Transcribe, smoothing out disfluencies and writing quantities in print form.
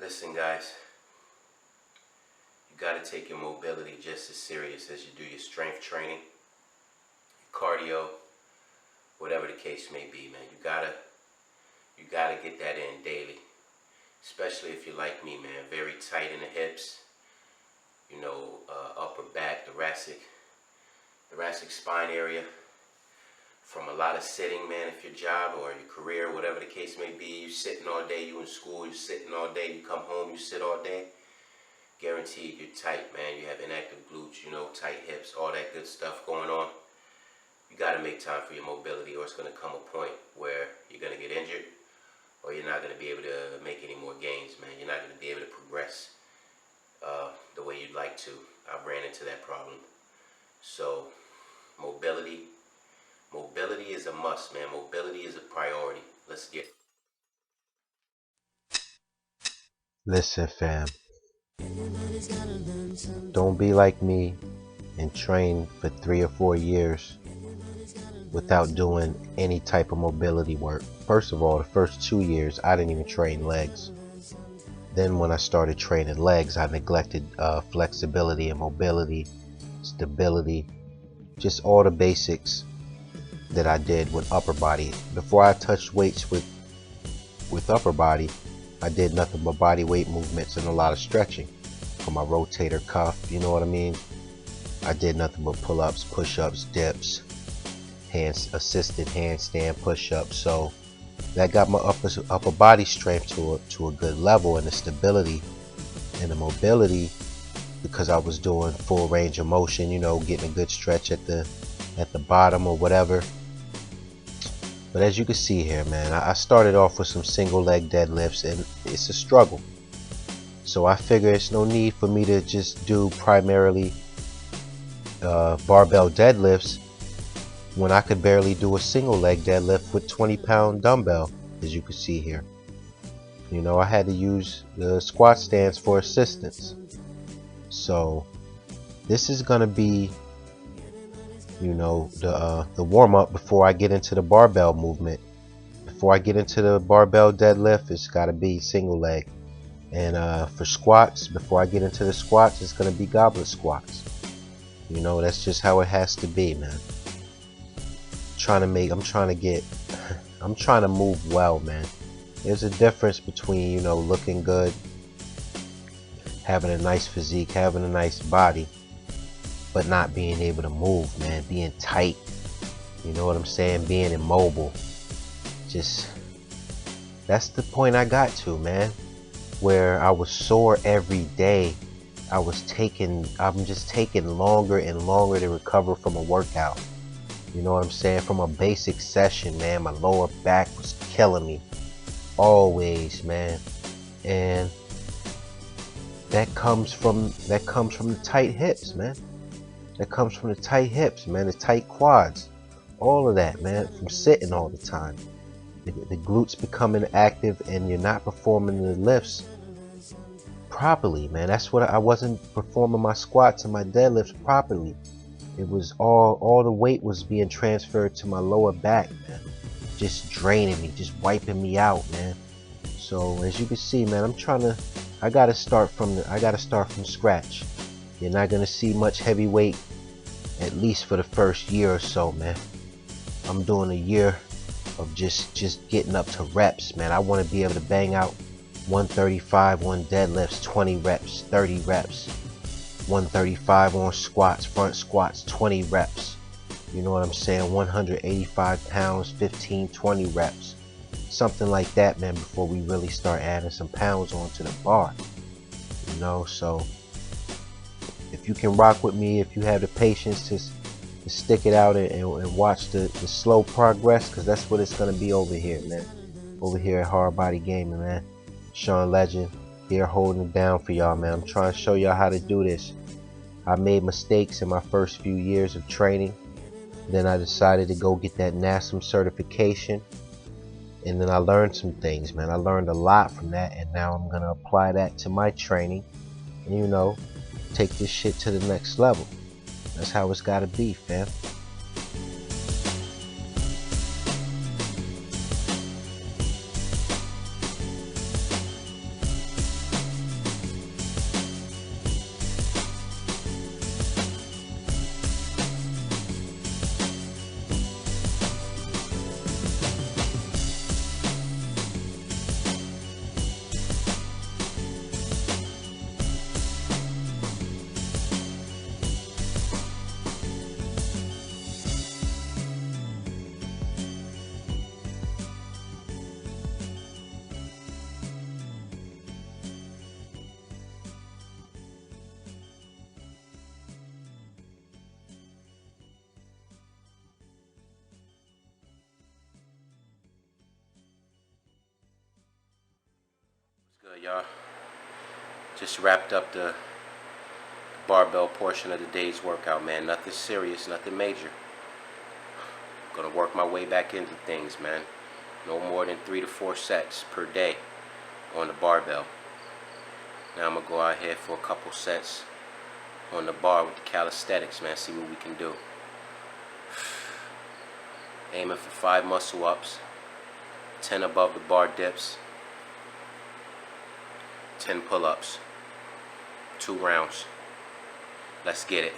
Listen, guys, you got to take your mobility just as serious as you do your strength training, your cardio, whatever the case may be, man. You gotta get that in daily, especially if you're like me, man. Very tight in the hips, upper back, thoracic spine area. From a lot of sitting, man, if your job or your career, whatever the case may be, you sitting all day, you in school, you sitting all day, you come home, you sit all day, guaranteed you're tight, man. You have inactive glutes, tight hips, all that good stuff going on. You got to make time for your mobility, or it's going to come a point where you're going to get injured, or you're not going to be able to make any more gains, man. You're not going to be able to progress the way you'd like to. I've ran into that problem. So, mobility is a must, man. Mobility is a priority. Let's get it. Listen, fam, don't be like me and train for 3 or 4 years without doing any type of mobility work. First of all, the first 2 years, I didn't even train legs. Then when I started training legs, I neglected flexibility and mobility, stability, just all the basics that I did with upper body. Before I touched weights with upper body, I did nothing but body weight movements and a lot of stretching for my rotator cuff, you know what I mean? I did nothing but pull-ups, push-ups, dips, assisted handstand push-ups. So that got my upper body strength to a good level, and the stability and the mobility, because I was doing full range of motion, getting a good stretch at the bottom or whatever. But as you can see here, man, I started off with some single leg deadlifts, and it's a struggle. So I figure it's no need for me to just do primarily barbell deadlifts when I could barely do a single leg deadlift with 20-pound dumbbell, as you can see here. I had to use the squat stands for assistance. So this is gonna be the warm-up before I get into the barbell movement. Before I get into the barbell deadlift, it's got to be single leg. And for squats, before I get into the squats, it's going to be goblet squats. That's just how it has to be, man. I'm trying to move well, man. There's a difference between, looking good, having a nice physique, having a nice body, but not being able to move, man. Being tight, you know what I'm saying? Being immobile. That's the point I got to, man, where I was sore every day. I'm just taking longer and longer to recover from a workout. You know what I'm saying? From a basic session, man, my lower back was killing me always, man. And that comes from the tight hips, man. That comes from the tight hips, man, the tight quads, all of that, man, from sitting all the time. The glutes becoming active, and you're not performing the lifts properly, man. That's what I wasn't performing my squats and my deadlifts properly. It was all the weight was being transferred to my lower back, man. Just draining me, just wiping me out, man. So as you can see, man, I gotta start from scratch. You're not gonna see much heavyweight, at least for the first year or so, man. I'm doing a year of just getting up to reps, man. I want to be able to bang out 135 on deadlifts, 20 reps, 30 reps, 135 on squats, front squats, 20 reps. You know what I'm saying? 185 pounds, 15, 20 reps. Something like that, man, before we really start adding some pounds onto the bar. So if you can rock with me, if you have the patience to stick it out and watch the slow progress, because that's what it's going to be over here, man. Over here at Hard Body Gaming, man. Sean Legend here holding it down for y'all, man. I'm trying to show y'all how to do this. I made mistakes in my first few years of training. Then I decided to go get that NASM certification. And then I learned some things, man. I learned a lot from that, and now I'm going to apply that to my training and, take this shit to the next level. That's how it's gotta be, fam. Y'all, just wrapped up the barbell portion of the day's workout, man. Nothing serious, nothing major. Gonna work my way back into things, man. No more than 3 to 4 sets per day on the barbell. Now I'm gonna go out here for a couple sets on the bar with the calisthenics, man. See what we can do. Aiming for 5 muscle ups, 10 above the bar dips, 10 pull-ups, 2 rounds. Let's get it.